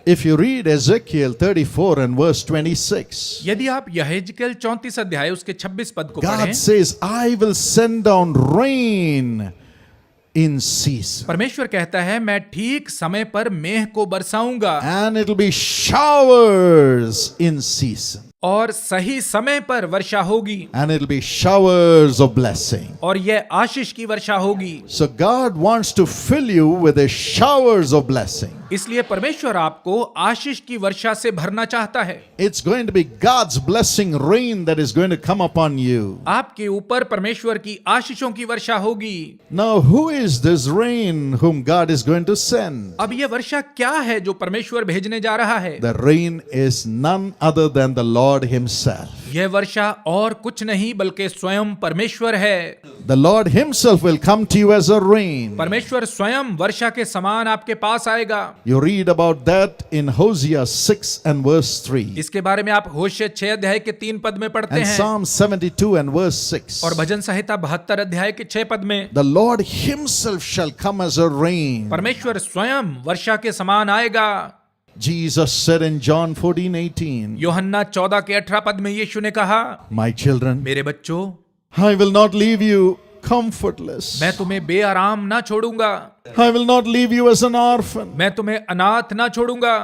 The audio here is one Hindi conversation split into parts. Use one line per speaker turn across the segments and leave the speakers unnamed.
If you read Ezekiel 34 and verse 26,
यदि आप यहेजकेल 34 अध्याय उसके 26 पद को
God
पढ़ें,
says, I will send down rain in season.
परमेश्वर कहता है मैं ठीक समय पर मेघ को बरसाऊंगा
And it'll be showers in season.
और सही समय पर वर्षा होगी
And it'll be showers of blessing.
और यह आशीष की वर्षा होगी।
So God wants to fill you with the showers of blessing.
इसलिए परमेश्वर आपको आशीष की वर्षा से भरना चाहता है।
It's going to be God's blessing rain that is going to come upon you.
आपके ऊपर परमेश्वर की आशीषों की वर्षा होगी।
Now, who is this rain whom God is going to send?
अब यह वर्षा क्या है जो परमेश्वर भेजने जा रहा है?
The rain is none other than the Lord Himself.
यह वर्षा और कुछ नहीं बल्कि स्वयं परमेश्वर है।
The Lord Himself will come to you as a rain.
परमेश्वर स्वयं वर्षा के समान आपके पास आएगा।
You read about that in Hosea 6 and verse 3.
इसके बारे में आप होशे 6 अध्याय के 3 पद में पढ़ते
And
हैं
Psalm 72 and verse 6.
और भजन संहिता 72 अध्याय के 6 पद में
The Lord Himself shall come as a rain.
परमेश्वर स्वयं वर्षा के समान आएगा।
Jesus said in John 14:18,
यूहन्ना 14 के 18 पद में यीशु ने कहा,
My children,
मेरे बच्चों,
I will not leave you comfortless.
मैं तुम्हें बेआराम ना छोड़ूंगा,
I will not leave you as an orphan.
मैं तुम्हें अनाथ ना छोड़ूंगा,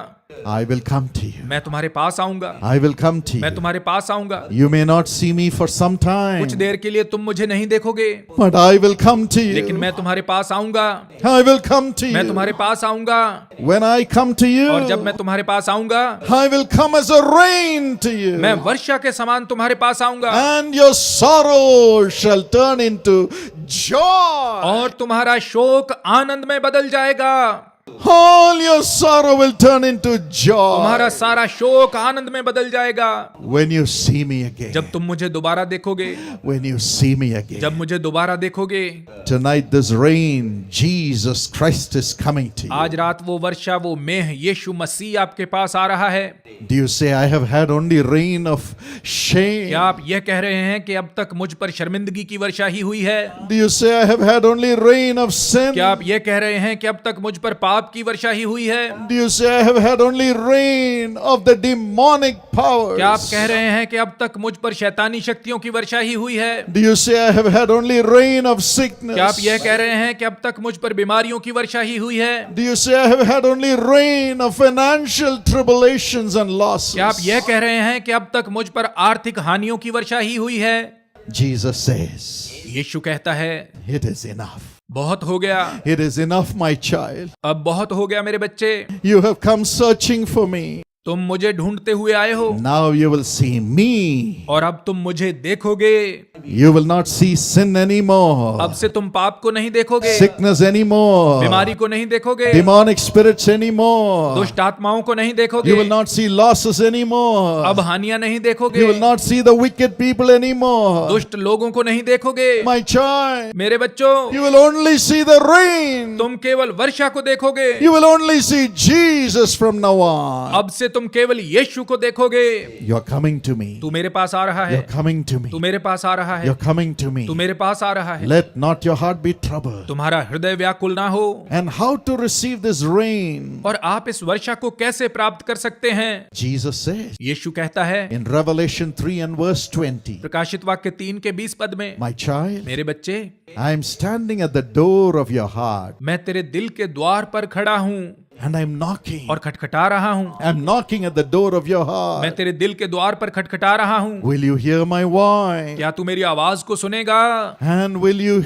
I will come to you.
मैं तुम्हारे पास आऊंगा,
I will come to
मैं
you.
तुम्हारे पास आऊंगा।
You may not see me for some time,
कुछ देर के लिए तुम मुझे नहीं देखोगे,
but I will come to
लेकिन
you.
मैं तुम्हारे पास आऊंगा,
I will come to
मैं
you.
तुम्हारे पास आऊंगा।
When I come to
और जब
you,
मैं तुम्हारे पास आऊंगा,
I will come as a rain to
मैं
you.
वर्षा के समान तुम्हारे पास आऊंगा
And your sorrow shall turn into joy.
और तुम्हारा शोक आनंद में बदल जाएगा।
All your sorrow will turn into joy
तुम्हारा सारा शोक आनंद में बदल जाएगा
when you see me again.
जब तुम मुझे दोबारा देखोगे,
When you see me again.
जब मुझे दोबारा देखोगे।
Tonight, this rain, Jesus Christ is coming to you.
आज रात वो वर्षा, वो मेह यीशु मसीह आपके पास आ रहा है।
Do you say, I have had only rain of shame?
क्या आप यह कह रहे हैं कि अब तक मुझ पर शर्मिंदगी की वर्षा ही हुई है?
Do you say, I have had only rain of sin?
क्या आप यह कह रहे हैं कि अब तक मुझ पर पाप की वर्षा ही हुई है?
Do you say, I have had only rain of the demonic powers?
क्या आप कह रहे हैं कि अब तक मुझ पर शैतानी शक्तियों की वर्षा ही हुई है?
Do you say, I have had only rain of sickness?
क्या आप यह कह रहे हैं कि अब तक मुझ पर बीमारियों की वर्षा ही हुई है?
Do you say, I have had only rain of financial tribulations and losses?
क्या आप यह कह रहे हैं कि अब तक मुझ पर आर्थिक हानियों की वर्षा ही हुई है?
Jesus says,
यीशु कहता है,
it is enough.
बहुत हो गया,
It is enough, my child.
अब बहुत हो गया मेरे बच्चे।
You have come searching for me.
तुम मुझे ढूंढते हुए आए हो
Now you will see me.
और अब तुम मुझे देखोगे।
You will not see sin anymore.
अब से तुम पाप को नहीं देखोगे,
Sickness anymore.
बीमारी को नहीं देखोगे,
Demonic spirits anymore.
दुष्ट आत्माओं को नहीं
You
देखोगे,
will not see losses anymore.
अब हानियां नहीं देखोगे,
You will not see the wicked people anymore.
दुष्ट लोगों को नहीं देखोगे।
My child,
मेरे बच्चों,
you will only see the rain.
तुम केवल वर्षा को देखोगे।
You will only see Jesus from now on.
अब से तुम केवल यीशु को देखोगे।
You are coming to me.
तू मेरे पास आ रहा है,
You're coming to me.
तू मेरे पास आ रहा है,
You're coming to me.
तू मेरे पास आ रहा है।
Let not your heart be troubled.
तुम्हारा हृदय व्याकुल ना हो।
And how to receive this rain?
और आप इस वर्षा को कैसे प्राप्त कर सकते हैं?
Jesus says
यीशु कहता है
in Revelation 3 and verse 20,
प्रकाशित वाक्य 3 के 20 पद में,
My child,
मेरे बच्चे,
I am standing at the door of your heart
मैं तेरे दिल के द्वार पर खड़ा हूँ
and I'm knocking.
और खटखटा रहा हूँ।
I'm knocking at the door of your
मैं
heart.
तेरे दिल के द्वार पर खटखटा रहा हूँ।
Will you hear my voice?
क्या तू मेरी आवाज को सुनेगा?
And will you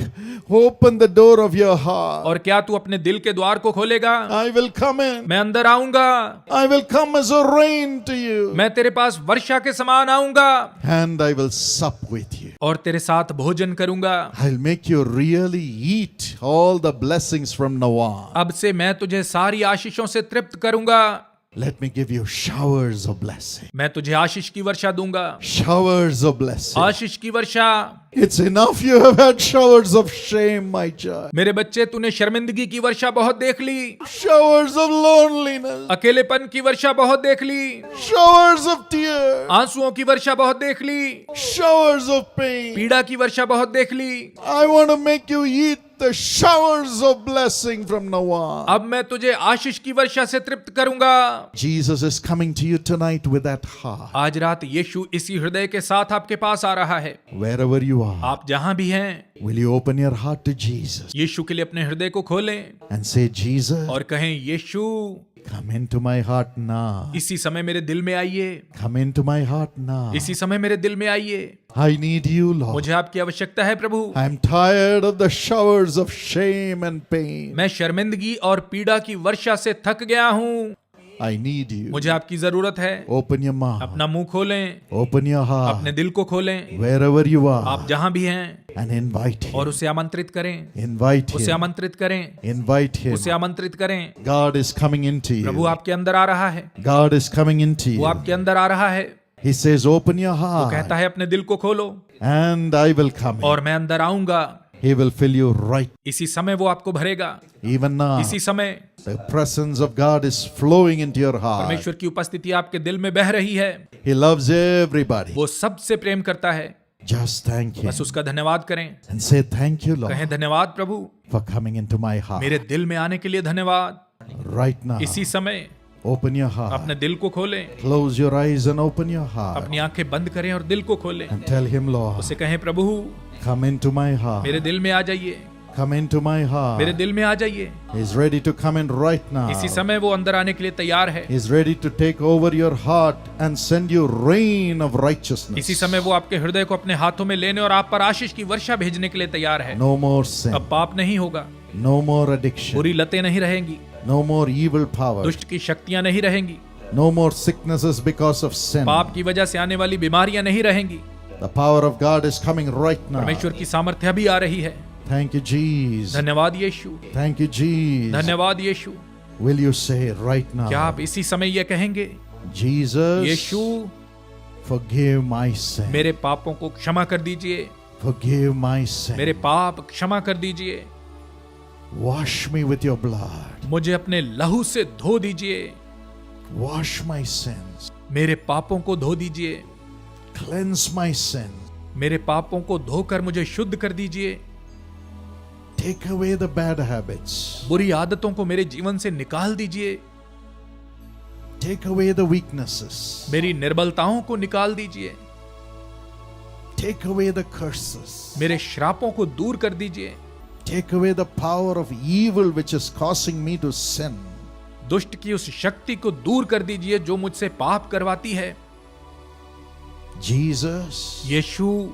open the door of your heart?
और क्या तू अपने दिल के द्वार को खोलेगा?
I will come in.
मैं अंदर आऊंगा,
I will come as a rain to you.
मैं तेरे पास वर्षा के समान आऊंगा
And I will sup with you.
और तेरे साथ भोजन करूंगा।
I'll make you really eat all the blessings from now on.
अब से मैं तुझे सारी आशीषों से तृप्त करूंगा।
Let me give you showers of blessing.
मैं तुझे आशीष की वर्षा दूंगा।
Showers of blessing.
आशीष की वर्षा।
It's enough you have had showers of shame, my child.
मेरे बच्चे, तूने शर्मिंदगी की वर्षा बहुत देख ली,
Showers of loneliness.
अकेलेपन की वर्षा बहुत देख ली,
Showers of tears.
आंसुओं की वर्षा बहुत देख ली,
Showers of pain.
पीड़ा की वर्षा बहुत देख ली।
I want to make you eat the showers of blessing from now on.
अब मैं तुझे आशीष की वर्षा से तृप्त करूंगा।
Jesus is coming to you tonight with that heart.
आज रात यीशु इसी हृदय के साथ आपके पास आ रहा है।
Wherever you are,
आप जहां भी हैं,
will you open your heart to Jesus
यीशु के लिए अपने हृदय को खोलें
and say, Jesus,
और कहें, यीशु
come into my heart now.
इसी समय मेरे दिल में आइए,
Come into my heart now.
इसी समय मेरे दिल में आइए।
I need you, Lord.
मुझे आपकी आवश्यकता है प्रभु।
I'm tired of the showers of shame and pain.
मैं शर्मिंदगी और पीड़ा की वर्षा से थक गया हूँ।
I need you.
मुझे आपकी जरूरत है।
Open your mouth.
अपना मुंह खोलें,
Open your heart.
अपने दिल को खोलें,
Wherever you are.
आप जहां भी हैं,
And invite him.
और उसे आमंत्रित करें,
Invite
उसे
him.
आमंत्रित करें,
Invite him.
उसे आमंत्रित करें।
God is coming into
Prabhu
you.
आपके अंदर आ रहा है,
God is coming into
वो
you.
आपके अंदर आ रहा है।
He says, open your
वो कहता
heart
है अपने दिल को खोलो
and I will come in.
और मैं अंदर आऊंगा।
He will fill you right
इसी समय वो आपको भरेगा।
even now.
इसी समय
The presence of God is flowing into your heart.
परमेश्वर की उपस्थिति आपके दिल में बह रही है।
He loves everybody.
वो सबसे प्रेम करता है।
Just thank him
बस उसका धन्यवाद करें,
and say thank you, Lord,
कहें धन्यवाद प्रभु,
for coming into my heart.
मेरे दिल में आने के लिए धन्यवाद।
Right now,
इसी समय
open your heart.
अपने दिल को खोलें,
Close your eyes and open your heart
अपनी आंखें बंद करें और दिल को खोलें।
and tell him, Lord,
उसे कहें, प्रभु
come into my heart.
मेरे दिल में आ जाइए,
Come into my heart.
मेरे दिल में आ जाइए।
He's ready to come in right now.
इसी समय वो अंदर आने के लिए तैयार है।
He's ready to take over your heart and send you rain of righteousness.
इसी समय वो आपके हृदय को अपने हाथों में लेने और आप पर आशीष की वर्षा भेजने के लिए तैयार है।
No more sin.
अब पाप नहीं होगा,
No more addiction.
बुरी लतें नहीं रहेंगी,
No more evil powers.
दुष्ट की शक्तियां नहीं रहेंगी,
No more sicknesses because of sin.
पाप की वजह से आने वाली बीमारियां नहीं रहेंगी।
The power of God is coming right now.
परमेश्वर की सामर्थ्य अभी आ रही है।
Thank you, Jesus.
धन्यवाद यीशु,
Thank you, Jesus.
धन्यवाद यीशु।
Will you say right now,
क्या आप इसी समय ये कहेंगे,
Jesus,
Yeshu
forgive my sin.
मेरे पापों को क्षमा कर दीजिए,
Forgive my sin.
मेरे पाप क्षमा कर दीजिए,
Wash me with your blood.
मुझे अपने लहू से धो दीजिए,
Wash my sins.
मेरे पापों को धो दीजिए,
Cleanse my sins.
मेरे पापों को धोकर मुझे शुद्ध कर दीजिए,
Take away the bad habits.
बुरी आदतों को मेरे जीवन से निकाल दीजिए,
Take away the weaknesses.
मेरी निर्बलताओं को निकाल दीजिए,
Take away the curses.
मेरे श्रापों को दूर कर दीजिए,
Take away the power of evil which is causing me to sin.
दुष्ट की उस शक्ति को दूर कर दीजिए जो मुझसे पाप करवाती है।
Jesus,
Yeshu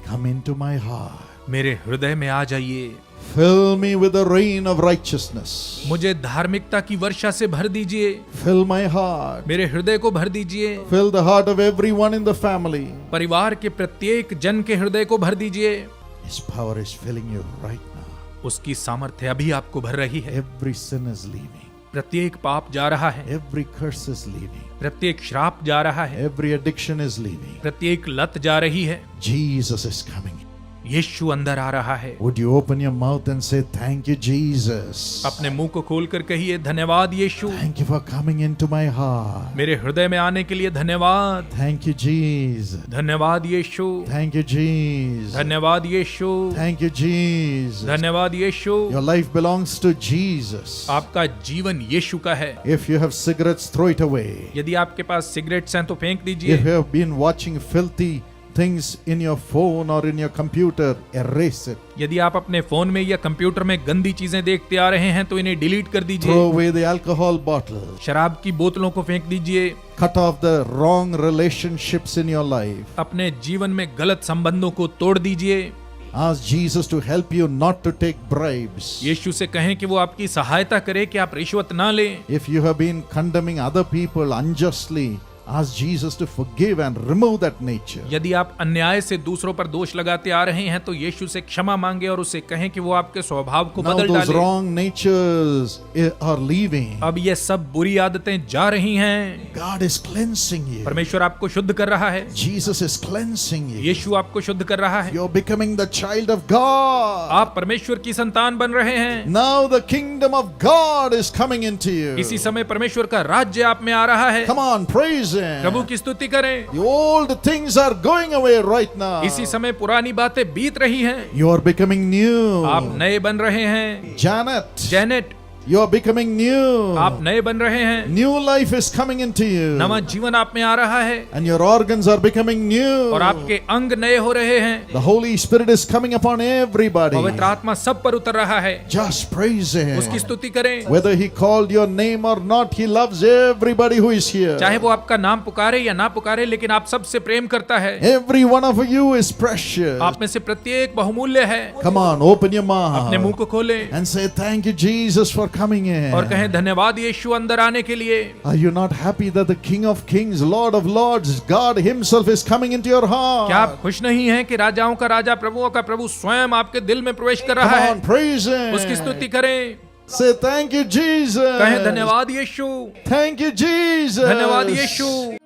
come into my heart.
मेरे हृदय में आ जाइए,
Fill me with the rain of righteousness.
मुझे धार्मिकता की वर्षा से भर दीजिए,
Fill my heart.
मेरे हृदय को भर दीजिए,
Fill the heart of everyone in the family.
परिवार के प्रत्येक जन के हृदय को भर दीजिए।
His power is filling you right now.
उसकी सामर्थ्य अभी आपको भर रही है।
Every sin is leaving.
प्रत्येक पाप जा रहा है,
Every curse is leaving.
प्रत्येक श्राप जा रहा है,
Every addiction is leaving.
प्रत्येक लत जा रही है।
Jesus is coming.
यीशु अंदर आ रहा है।
Would you open your mouth and say, thank you, Jesus.
अपने मुंह को खोलकर कहिए, धन्यवाद यीशु,
Thank you for coming into my heart.
मेरे हृदय में आने के लिए धन्यवाद।
Thank you, Jesus.
धन्यवाद यीशु,
Thank you, Jesus.
धन्यवाद यीशु,
Thank you, Jesus.
धन्यवाद यीशु।
Your life belongs to Jesus.
आपका जीवन यीशु का है।
If you have cigarettes, throw it away.
यदि आपके पास सिगरेट्स हैं तो फेंक
If
दीजिए।
you have been watching filthy things in your phone or in your computer, erase it.
यदि आप अपने फोन में या कंप्यूटर में गंदी चीजें देखते आ रहे हैं तो इन्हें डिलीट कर
Throw
दीजिए।
away the alcohol bottle.
शराब की बोतलों को फेंक दीजिए।
Cut off the wrong relationships in your life.
अपने जीवन में गलत संबंधों को तोड़ दीजिए।
Ask Jesus to help you not to take bribes.
यीशु से कहें कि वो आपकी सहायता करे कि आप रिश्वत ना लें।
If you have been condemning other people unjustly, ask Jesus to forgive and remove that nature.
यदि आप अन्याय से दूसरों पर दोष लगाते आ रहे हैं तो यीशु से क्षमा मांगे और उसे कहें कि वो आपके स्वभाव को
Now
बदल
those
डाले।
wrong natures are leaving.
अब ये सब बुरी आदतें जा रही हैं।
God is cleansing you.
परमेश्वर आपको शुद्ध कर रहा है।
Jesus is cleansing you.
यीशु आपको शुद्ध कर रहा है।
You're becoming the child of God.
आप परमेश्वर की संतान बन रहे हैं।
Now the kingdom of God is coming into you.
इसी समय परमेश्वर का राज्य आप में आ रहा है।
Come on, praise Him.
प्रभु की स्तुति करें।
The old things are going away right now.
इसी समय पुरानी बातें बीत रही हैं,
You are becoming new.
आप नए बन रहे हैं।
Janet,
Janet,
you are becoming new.
आप नए बन रहे हैं,
New life is coming into you.
नवा जीवन आप में आ रहा है
And your organs are becoming new.
और आपके अंग नए हो रहे हैं।
The Holy Spirit is coming upon everybody.
पवित्र आत्मा सब पर उतर रहा है।
Just praise Him.
उसकी स्तुति करें।
Whether He called your name or not, He loves everybody who is here.
चाहे वो आपका नाम पुकारे या ना पुकारे, लेकिन आप सबसे प्रेम करता है।
Every one of you is precious.
आप में से प्रत्येक बहुमूल्य है।
Come on, open your
अपने मुंह
mouth
को खोलें
and say thank you, Jesus, for coming in.
और कहें धन्यवाद यीशु अंदर आने के लिए।
Are you not happy that the King of Kings, Lord of Lords, God Himself is coming into your heart?
क्या आप खुश नहीं हैं कि राजाओं का राजा, प्रभुओं का प्रभु स्वयं आपके दिल में प्रवेश कर
Come
रहा है?
on, praise Him.
उसकी स्तुति करें।
Say thank you, Jesus.
कहें धन्यवाद यीशु,
Thank you, Jesus.
धन्यवाद यीशु।